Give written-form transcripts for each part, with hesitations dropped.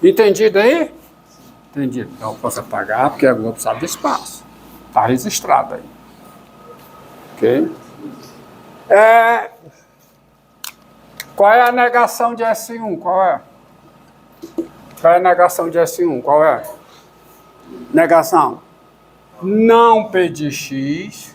Entendido aí? Entendido. Então eu posso apagar porque eu vou precisar de espaço. Está registrado aí. Ok? Qual é a negação de S1? Qual é? Qual é a negação de S1? Qual é? Negação. Não P de X.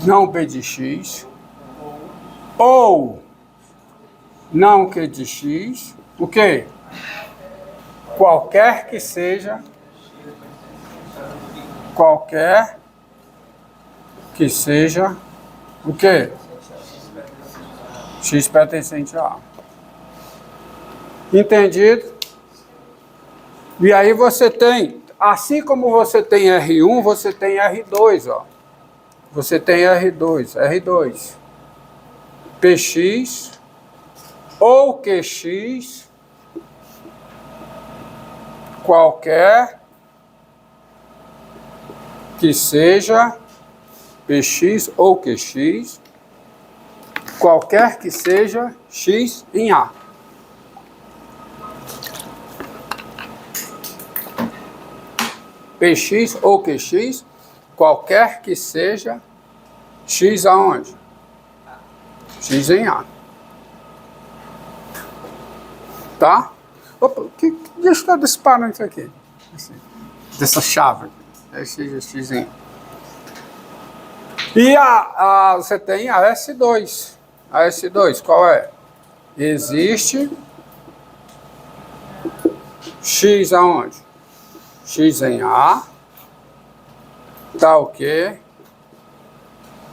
Não P de X. Ou não Q de X. O quê? Qualquer que seja. Qualquer que seja. O quê? X pertencente a A. Entendido? E aí você tem, assim como você tem R1, você tem R2, ó. Você tem R2. PX ou QX, qualquer que seja PX ou QX, qualquer que seja X em A. PX ou QX, qualquer que seja X aonde? X em A. Tá? Opa, deixa eu disparar isso aqui. Assim, dessa chave. É X em A. E você tem a S2. A S2, qual é? Existe X aonde? X em A. Tá o quê?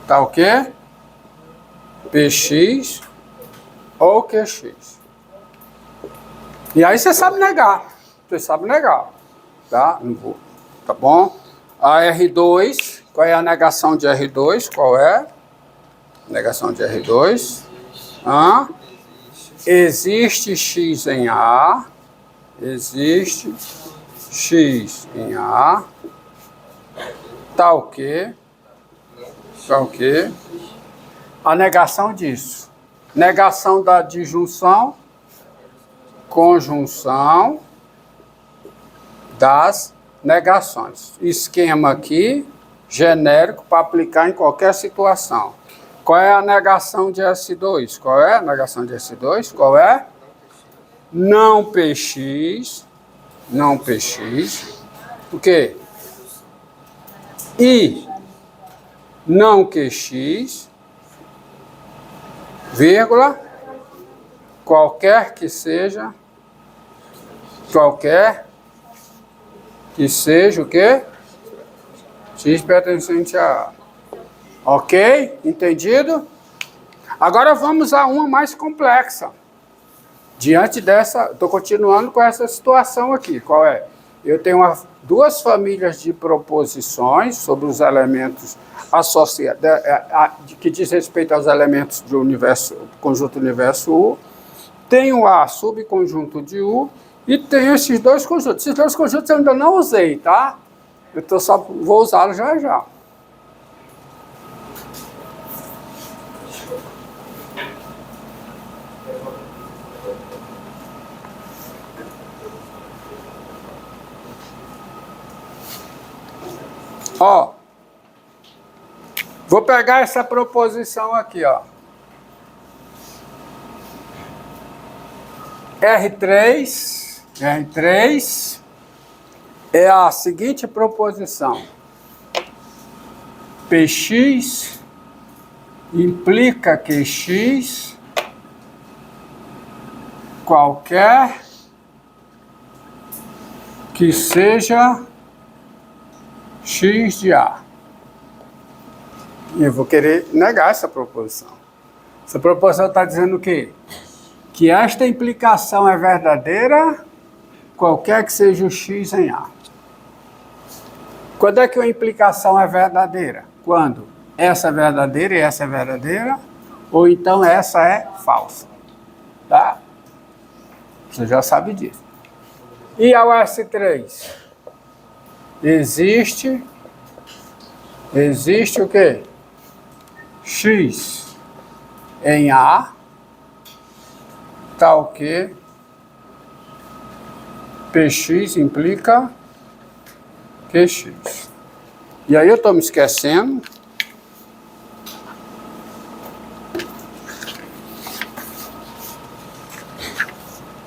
Tá o quê? PX ou QX. E aí você sabe negar. Você sabe negar. Tá? Não vou. Tá bom? A R2, qual é a negação de R2? Qual é? Negação de R2. Existe X em A. Existe X em A. Tá o quê? Tá o quê? A negação disso. Negação da disjunção, conjunção das negações. Esquema aqui, genérico, para aplicar em qualquer situação. Qual é a negação de S2? Qual é a negação de S2? Qual é? Não PX. Não PX. O quê? E não QX, vírgula, qualquer que seja o quê? X pertencente a A. Ok? Entendido? Agora vamos a uma mais complexa. Diante dessa, estou continuando com essa situação aqui. Qual é? Eu tenho duas famílias de proposições sobre os elementos associados, que diz respeito aos elementos do universo, conjunto universo U. Tenho A subconjunto de U e tenho esses dois conjuntos. Esses dois conjuntos eu ainda não usei, tá? Eu só vou usá-los já já. Ó, vou pegar essa proposição aqui, ó. R3 é a seguinte proposição. PX implica que X qualquer que seja X de A. E eu vou querer negar essa proposição. Essa proposição está dizendo o quê? Que esta implicação é verdadeira, qualquer que seja o X em A. Quando é que uma implicação é verdadeira? Quando essa é verdadeira e essa é verdadeira, ou então essa é falsa. Tá? Você já sabe disso. E ao S3? Existe o quê? X em A, tal que PX implica QX. E aí eu estou me esquecendo.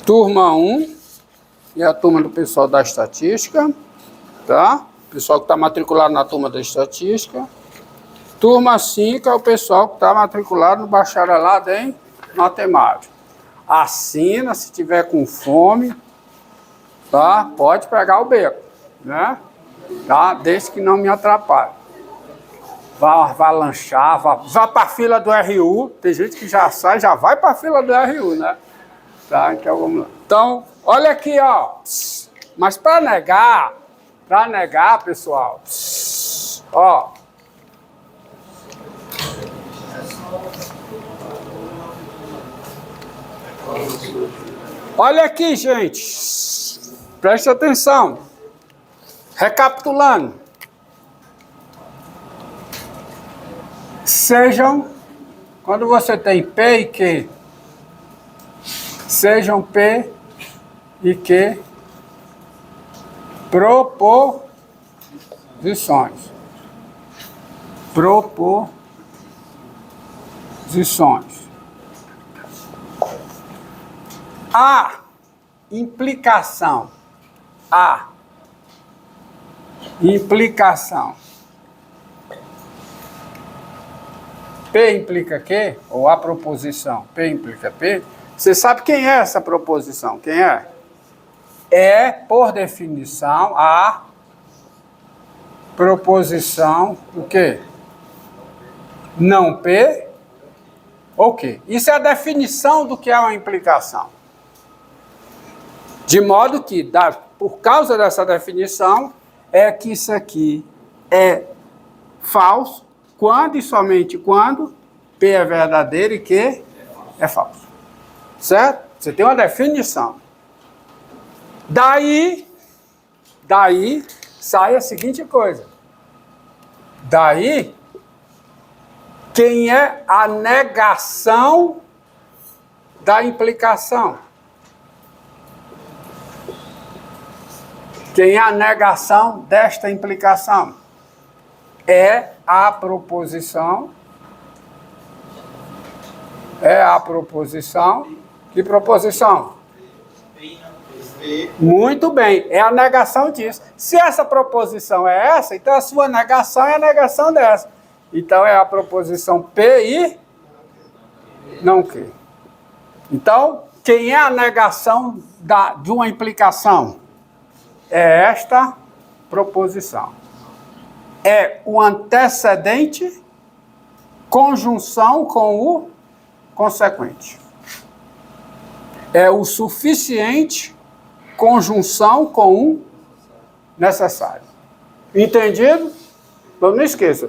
Turma 1 e a turma do pessoal da estatística, tá? Pessoal que está matriculado na turma da estatística. Turma 5 é o pessoal que está matriculado no bacharelado em matemática. Assina, se tiver com fome, tá? Pode pegar o beco, né? Tá? Desde que não me atrapalhe. Vá lanchar, vá para a fila do RU. Tem gente que já sai, já vai para a fila do RU, né? Tá? Então vamos lá. Então, olha aqui, ó. Mas para negar, pessoal, ó. Olha aqui, gente. Preste atenção. Recapitulando. Sejam, quando você tem P e Q, sejam P e Q proposições. A implicação. P implica Q, ou a proposição P implica P. Você sabe quem é essa proposição? Quem é? É, por definição, a proposição, o quê? Não P, ou Q. Isso é a definição do que é uma implicação. De modo que, por causa dessa definição, é que isso aqui é falso, quando e somente quando P é verdadeiro e Q é falso. Certo? Você tem uma definição. Daí sai a seguinte coisa. Daí, quem é a negação da implicação? Quem é a negação desta implicação? É a proposição. Que proposição? Muito bem, é a negação disso. Se essa proposição é essa, então a sua negação é a negação dessa. Então é a proposição P e não Q. Então, quem é a negação de uma implicação? É esta proposição. É o antecedente, conjunção com o consequente. É o suficiente, conjunção com o necessário. Entendido? Então não esqueça.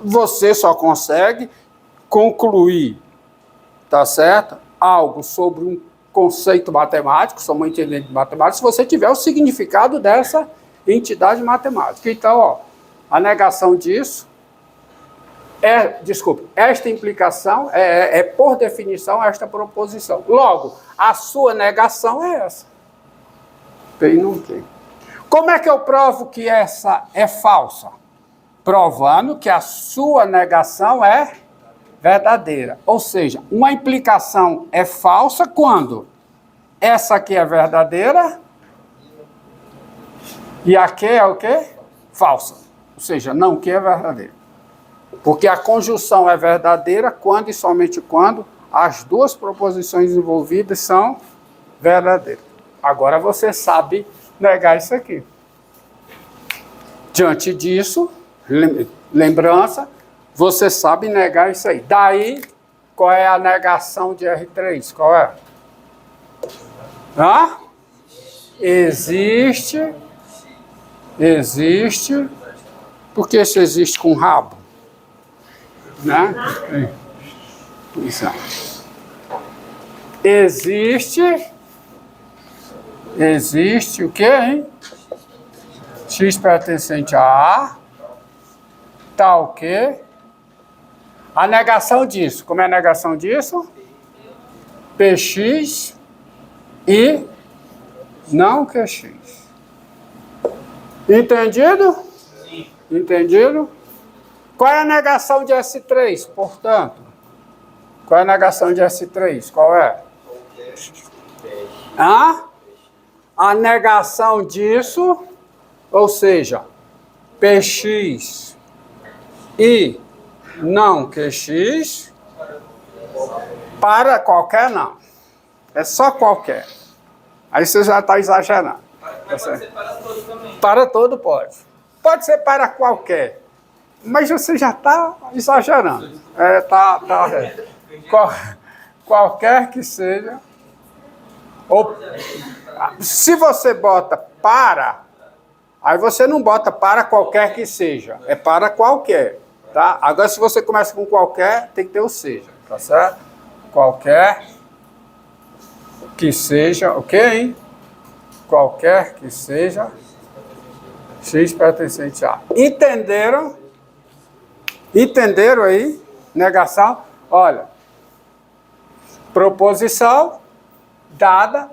Você só consegue concluir, tá certo? Algo sobre um conceito matemático, só uma entendente de matemática, se você tiver o significado dessa entidade matemática. Então, ó, a negação disso esta implicação é por definição esta proposição. Logo, a sua negação é essa. P não tem. Como é que eu provo que essa é falsa? Provando que a sua negação é verdadeira. Ou seja, uma implicação é falsa quando essa aqui é verdadeira e aqui é o quê? Falsa. Ou seja, não que é verdadeira. Porque a conjunção é verdadeira quando e somente quando as duas proposições envolvidas são verdadeiras. Agora você sabe negar isso aqui. Diante disso, lembrança, você sabe negar isso aí. Daí, qual é a negação de R3? Qual é? Existe. Por que isso existe com rabo? Né? Existe o quê, hein? X pertencente a A, tal que a negação disso. Como é a negação disso? PX e não que x. Entendido? Sim. Entendido? Qual é a negação de S3, portanto? Qual é a negação de S3? Qual é? A negação disso, ou seja, Px e não Qx, para qualquer não. É só qualquer. Aí você já está exagerando. Mas pode ser para todo também. Para todo pode. Pode ser para qualquer. Mas você já está exagerando. Qualquer que seja. Ou, se você bota para, aí você não bota para qualquer que seja. É para qualquer. Tá? Agora, se você começa com qualquer, tem que ter o seja. Tá certo? Qualquer que seja, ok? Qualquer que seja x pertencente a. Entenderam? Entenderam aí? Negação? Olha, proposição dada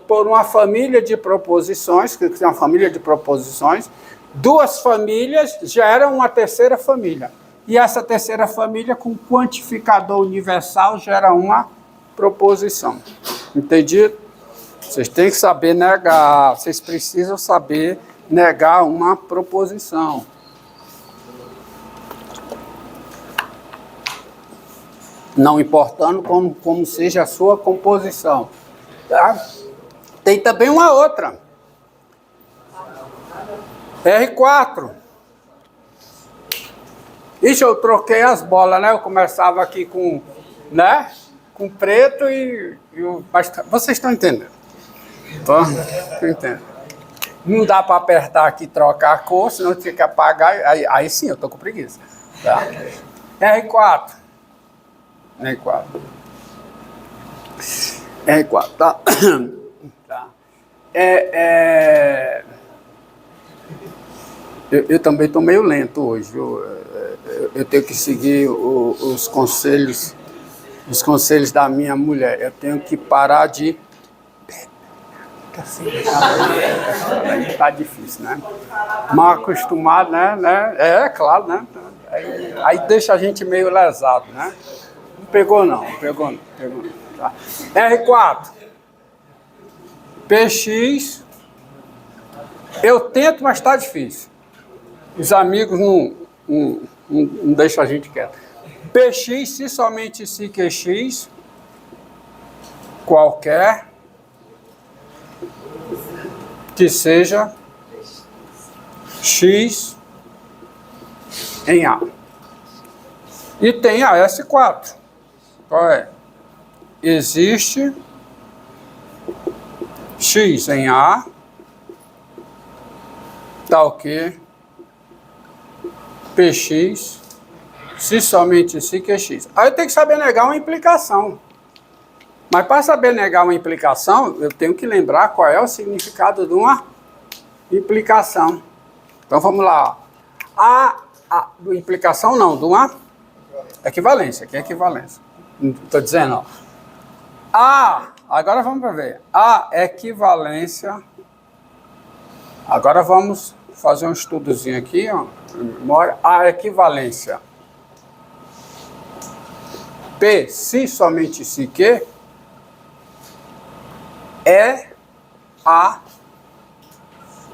por uma família de proposições, que é uma família de proposições, duas famílias geram uma terceira família. E essa terceira família, com quantificador universal, gera uma proposição. Entendido? Vocês têm que saber negar, vocês precisam saber negar uma proposição. Não importando como seja a sua composição. Tá? Tem também uma outra. R4. Ixi, eu troquei as bolas, né? Eu começava aqui com, né? Com preto mas vocês estão entendendo? Estão entendendo? Não dá para apertar aqui e trocar a cor, senão tinha que apagar. Aí sim, eu tô com preguiça. Tá? R4. R4. R4, tá? Tá. Eu também estou meio lento hoje, viu? Eu tenho que seguir os conselhos da minha mulher. Eu tenho que parar de... Tá difícil, né? Mal acostumado, né? É claro, né? Aí deixa a gente meio lesado, né? Não pegou não. Tá. R4. Px. Eu tento, mas está difícil. Os amigos não deixam a gente quieto. Px, se somente se Qx, qualquer que seja x em A. E tem a S4. Qual é? Existe x em A, tal que Px, se somente se Qx. Aí eu tenho que saber negar uma implicação. Mas para saber negar uma implicação, eu tenho que lembrar qual é o significado de uma implicação. Então vamos lá. Implicação não, de uma equivalência. Que é equivalência? Estou dizendo, ó. Agora vamos para ver. A equivalência. Agora vamos fazer um estudozinho aqui, ó. A equivalência. P, se somente se que, é a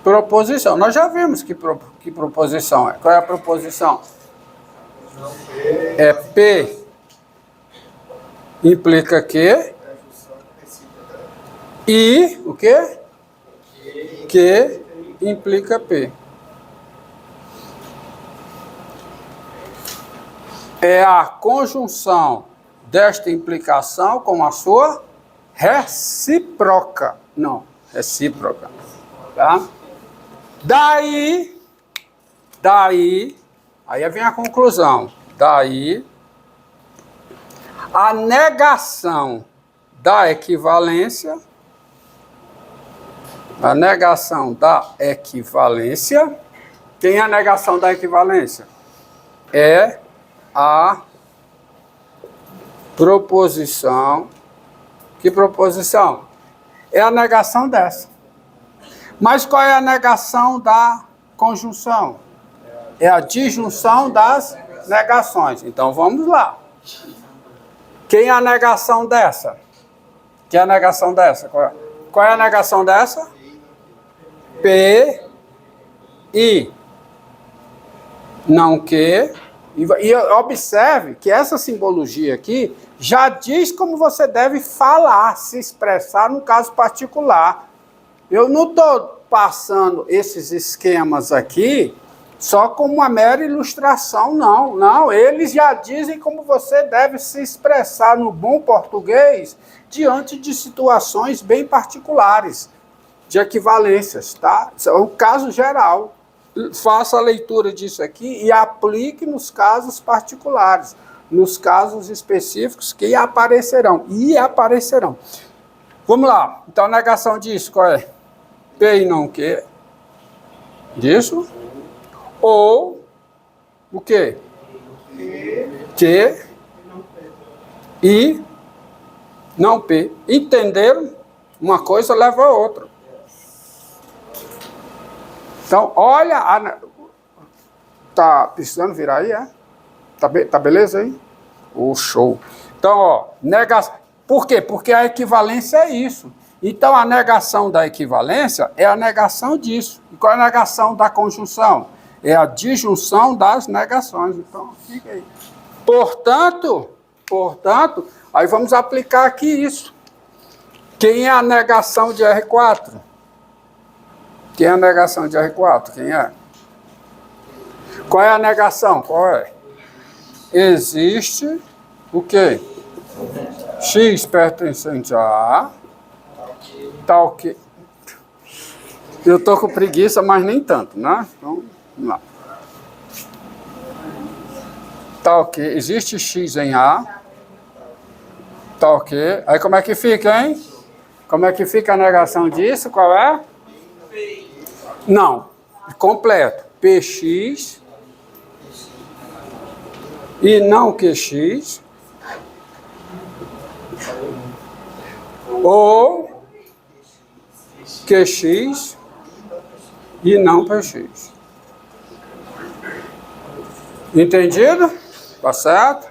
proposição. Nós já vimos que proposição é. Qual é a proposição? É P implica que e o quê? Que implica P. É a conjunção desta implicação com a sua recíproca. Não, recíproca. Tá? Daí, aí vem a conclusão. Daí, a negação da equivalência, quem é a negação da equivalência? É a proposição. Que proposição? É a negação dessa. Mas qual é a negação da conjunção? É a disjunção das negações. Então vamos lá. Quem é a negação dessa? Quem é a negação dessa? Qual é a negação dessa? P, I. Não que. E observe que essa simbologia aqui já diz como você deve falar, se expressar no caso particular. Eu não estou passando esses esquemas aqui só como uma mera ilustração, não. Não, eles já dizem como você deve se expressar no bom português diante de situações bem particulares, de equivalências, tá? Isso é o caso geral. Faça a leitura disso aqui e aplique nos casos particulares, nos casos específicos que aparecerão. E aparecerão. Vamos lá. Então, a negação disso, qual é? P e não que. Disso. Ou o quê? Que e não P. Entenderam? Uma coisa leva a outra. Então, olha, tá precisando virar aí, é? Tá beleza aí? Show. Então, ó, negação. Por quê? Porque a equivalência é isso. Então, a negação da equivalência é a negação disso. E qual é a negação da conjunção? É a disjunção das negações. Então, fica aí. Portanto, aí vamos aplicar aqui isso. Quem é a negação de R4? Quem é a negação de R4? Quem é? Qual é a negação? Qual é? Existe o quê? X pertencente a A, tal que... Eu tô com preguiça, mas nem tanto, né? Então, vamos lá. Tal que existe X em A, tal que... Aí como é que fica, hein? Como é que fica a negação disso? Qual é? Não, completo. PX e não QX ou QX e não PX. Entendido? Tá certo?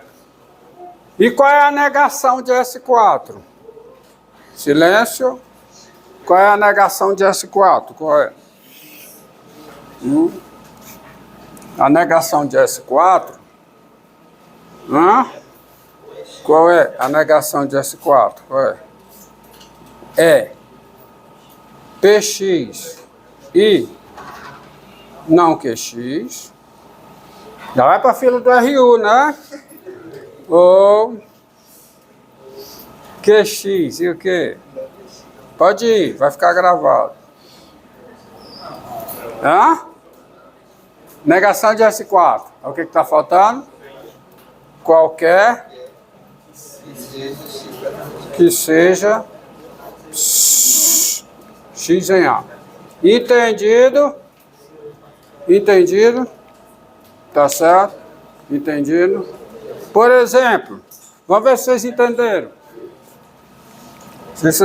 E qual é a negação de S4? Silêncio. Qual é a negação de S4? Qual é? A negação de S4. Qual é a negação de S4? Qual é? É PX e não QX. Já vai para a fila do RU, né? Ou QX e o quê? Pode ir, vai ficar gravado. Negação de S4. O que está faltando? Qualquer que seja X em A. Entendido? Entendido? Tá certo? Entendido? Por exemplo, vamos ver se vocês entenderam.